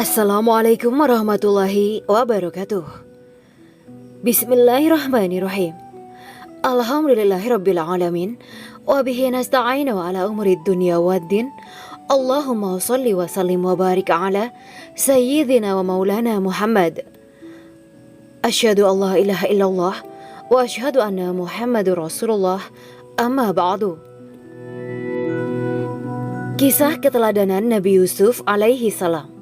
Assalamualaikum warahmatullahi wabarakatuh. Bismillahirrahmanirrahim. Alhamdulillahirabbil alamin wa bihi nasta'inu ala umurid dunya waddin. Allahumma shalli wa sallim wa barik ala sayyidina wa maulana Muhammad. Asyhadu an la ilaha illallah wa asyhadu anna Muhammadur Rasulullah. Amma ba'du. Kisah keteladanan Nabi Yusuf alaihi salam.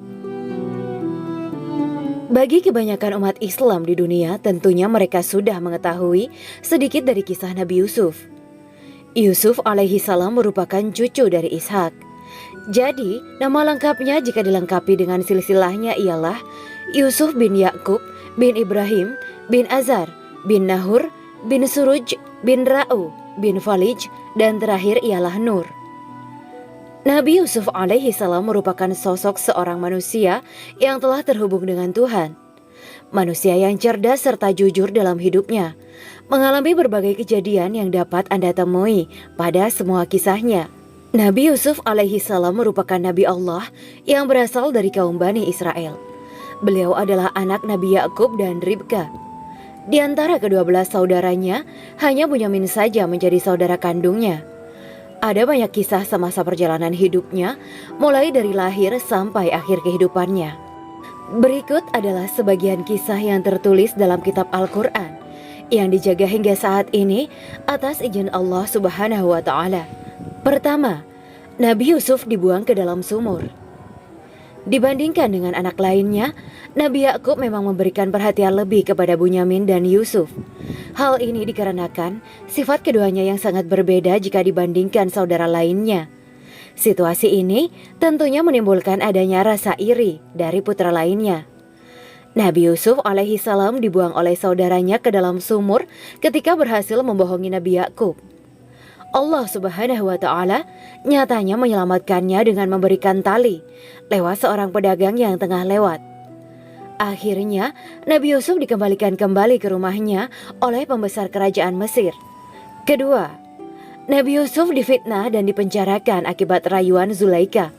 Bagi kebanyakan umat Islam di dunia, tentunya mereka sudah mengetahui sedikit dari kisah Nabi Yusuf. Yusuf alaihi salam merupakan cucu dari Ishak. Jadi, nama lengkapnya jika dilengkapi dengan silsilahnya ialah Yusuf bin Yakub bin Ibrahim bin Azar bin Nahur bin Suruj bin Ra'u bin Falij dan terakhir ialah Nur. Nabi Yusuf alaihi salam merupakan sosok seorang manusia yang telah terhubung dengan Tuhan. Manusia yang cerdas serta jujur dalam hidupnya, mengalami berbagai kejadian yang dapat Anda temui pada semua kisahnya. Nabi Yusuf alaihi salam merupakan Nabi Allah yang berasal dari kaum Bani Israel. Beliau adalah anak Nabi Yakub dan Ribka. Di antara kedua belas saudaranya, hanya Bunyamin saja menjadi saudara kandungnya. Ada banyak kisah semasa perjalanan hidupnya, mulai dari lahir sampai akhir kehidupannya. Berikut adalah sebagian kisah yang tertulis dalam kitab Al-Quran, yang dijaga hingga saat ini atas izin Allah Subhanahu wa Ta'ala. Pertama, Nabi Yusuf dibuang ke dalam sumur. Dibandingkan dengan anak lainnya, Nabi Yakub memang memberikan perhatian lebih kepada Bunyamin dan Yusuf. Hal ini dikarenakan sifat keduanya yang sangat berbeda jika dibandingkan saudara lainnya. Situasi ini tentunya menimbulkan adanya rasa iri dari putra lainnya. Nabi Yusuf alaihi salam dibuang oleh saudaranya ke dalam sumur ketika berhasil membohongi Nabi Yakub. Allah Subhanahu wa Ta'ala nyatanya menyelamatkannya dengan memberikan tali lewat seorang pedagang yang tengah lewat. Akhirnya, Nabi Yusuf dikembalikan kembali ke rumahnya oleh pembesar kerajaan Mesir. Kedua, Nabi Yusuf difitnah dan dipenjarakan akibat rayuan Zulaikha.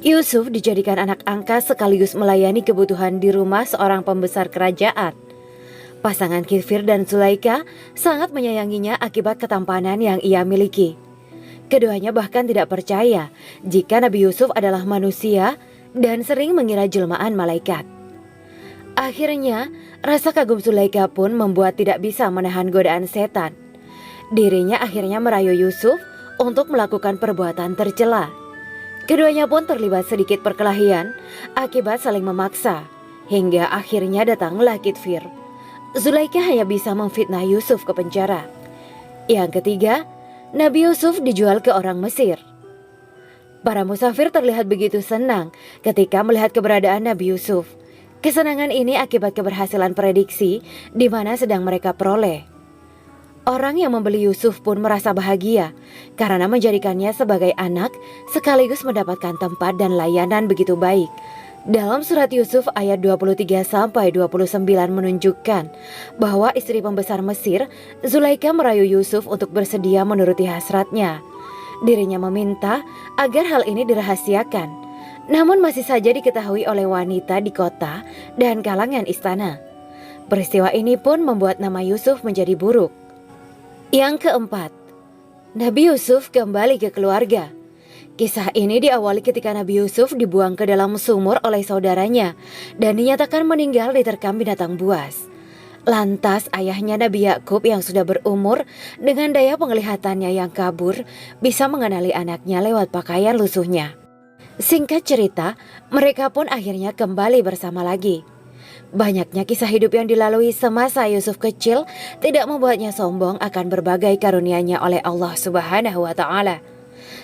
Yusuf dijadikan anak angkat sekaligus melayani kebutuhan di rumah seorang pembesar kerajaan. Pasangan Kifir dan Zulaikha sangat menyayanginya akibat ketampanan yang ia miliki. Keduanya bahkan tidak percaya jika Nabi Yusuf adalah manusia dan sering mengira jelmaan malaikat. Akhirnya, rasa kagum Zulaikha pun membuat tidak bisa menahan godaan setan. Dirinya akhirnya merayu Yusuf untuk melakukan perbuatan tercela. Keduanya pun terlibat sedikit perkelahian akibat saling memaksa, hingga akhirnya datanglah Kifir. Zulaikha hanya bisa memfitnah Yusuf ke penjara. Yang ketiga, Nabi Yusuf dijual ke orang Mesir. Para musafir terlihat begitu senang ketika melihat keberadaan Nabi Yusuf. Kesenangan ini akibat keberhasilan prediksi di mana sedang mereka peroleh. Orang yang membeli Yusuf pun merasa bahagia karena menjadikannya sebagai anak sekaligus mendapatkan tempat dan layanan begitu baik. Dalam surat Yusuf ayat 23-29 menunjukkan bahwa istri pembesar Mesir, Zulaikha, merayu Yusuf untuk bersedia menuruti hasratnya. Dirinya meminta agar hal ini dirahasiakan, namun masih saja diketahui oleh wanita di kota dan kalangan istana. Peristiwa ini pun membuat nama Yusuf menjadi buruk. Yang keempat, Nabi Yusuf kembali ke keluarga. Kisah ini diawali ketika Nabi Yusuf dibuang ke dalam sumur oleh saudaranya dan dinyatakan meninggal diterkam binatang buas. Lantas ayahnya Nabi Yakub yang sudah berumur dengan daya penglihatannya yang kabur bisa mengenali anaknya lewat pakaian lusuhnya. Singkat cerita, mereka pun akhirnya kembali bersama lagi. Banyaknya kisah hidup yang dilalui semasa Yusuf kecil tidak membuatnya sombong akan berbagai karunia-Nya oleh Allah Subhanahu wa Ta'ala.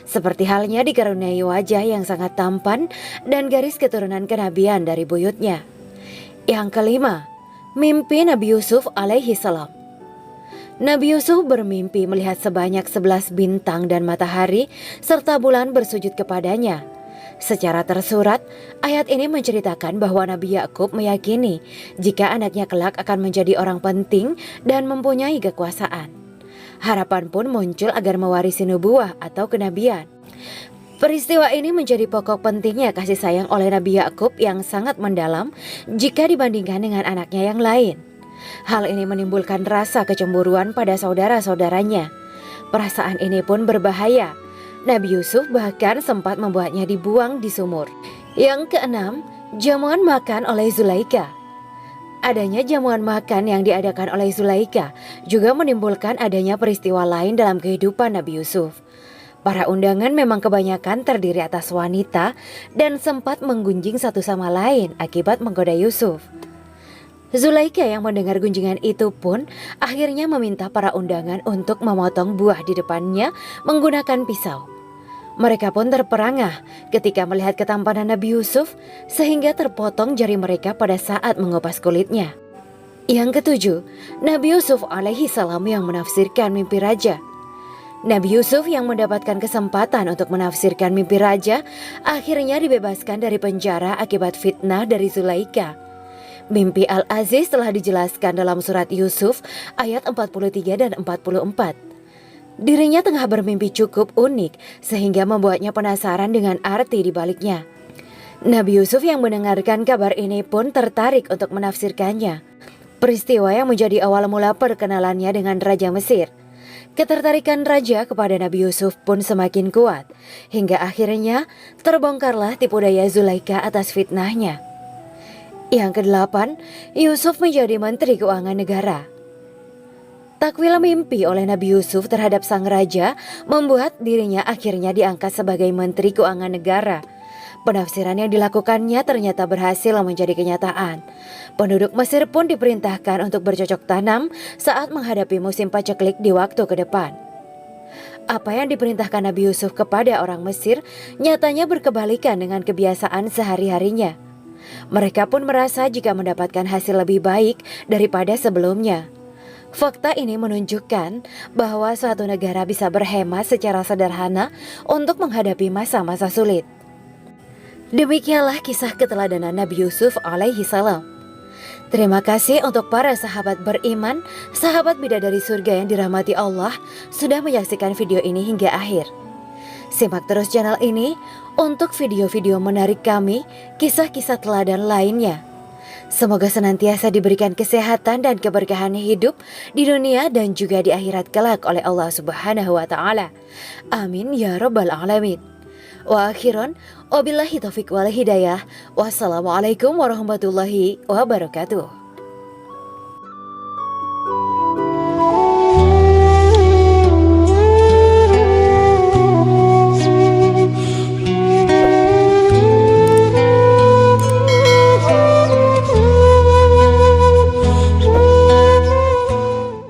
Seperti halnya dikaruniai wajah yang sangat tampan dan garis keturunan kenabian dari buyutnya. Yang kelima, mimpi Nabi Yusuf alaihi salam. Nabi Yusuf bermimpi melihat sebanyak 11 bintang dan matahari serta bulan bersujud kepadanya. Secara tersurat, ayat ini menceritakan bahwa Nabi Yakub meyakini jika anaknya kelak akan menjadi orang penting dan mempunyai kekuasaan. Harapan pun muncul agar mewarisi nubuah atau kenabian. Peristiwa ini menjadi pokok pentingnya kasih sayang oleh Nabi Yakub yang sangat mendalam jika dibandingkan dengan anaknya yang lain. Hal ini menimbulkan rasa kecemburuan pada saudara-saudaranya. Perasaan ini pun berbahaya. Nabi Yusuf bahkan sempat membuatnya dibuang di sumur. Yang keenam, jamuan makan oleh Zulaikha. Adanya jamuan makan yang diadakan oleh Zulaikha juga menimbulkan adanya peristiwa lain dalam kehidupan Nabi Yusuf. Para undangan memang kebanyakan terdiri atas wanita dan sempat menggunjing satu sama lain akibat menggoda Yusuf. Zulaikha yang mendengar gunjingan itu pun akhirnya meminta para undangan untuk memotong buah di depannya menggunakan pisau. Mereka pun terperangah ketika melihat ketampanan Nabi Yusuf sehingga terpotong jari mereka pada saat mengupas kulitnya. Yang ketujuh, Nabi Yusuf alaihi salam yang menafsirkan mimpi raja. Nabi Yusuf yang mendapatkan kesempatan untuk menafsirkan mimpi raja akhirnya dibebaskan dari penjara akibat fitnah dari Zulaikha. Mimpi Al-Aziz telah dijelaskan dalam surat Yusuf ayat 43 dan 44. Dirinya tengah bermimpi cukup unik sehingga membuatnya penasaran dengan arti di baliknya. Nabi Yusuf yang mendengarkan kabar ini pun tertarik untuk menafsirkannya. Peristiwa yang menjadi awal mula perkenalannya dengan Raja Mesir. Ketertarikan raja kepada Nabi Yusuf pun semakin kuat, hingga akhirnya terbongkarlah tipu daya Zulaikha atas fitnahnya. Yang kedelapan, Yusuf menjadi Menteri Keuangan Negara. Takwil mimpi oleh Nabi Yusuf terhadap sang raja membuat dirinya akhirnya diangkat sebagai Menteri Keuangan Negara. Penafsiran yang dilakukannya ternyata berhasil menjadi kenyataan. Penduduk Mesir pun diperintahkan untuk bercocok tanam saat menghadapi musim paceklik di waktu ke depan. Apa yang diperintahkan Nabi Yusuf kepada orang Mesir nyatanya berkebalikan dengan kebiasaan sehari-harinya. Mereka pun merasa jika mendapatkan hasil lebih baik daripada sebelumnya. Fakta ini menunjukkan bahwa suatu negara bisa berhemat secara sederhana untuk menghadapi masa-masa sulit. Demikianlah kisah keteladanan Nabi Yusuf alaihi salam. Terima kasih untuk para sahabat beriman, sahabat bidadari surga yang dirahmati Allah sudah menyaksikan video ini hingga akhir. Simak terus channel ini untuk video-video menarik kami, kisah-kisah teladan lainnya. Semoga senantiasa diberikan kesehatan dan keberkahan hidup di dunia dan juga di akhirat kelak oleh Allah Subhanahu wa taala. Amin ya rabbal alamin. Wa akhiran, wabillahi taufiq wal hidayah. Wassalamualaikum warahmatullahi wabarakatuh.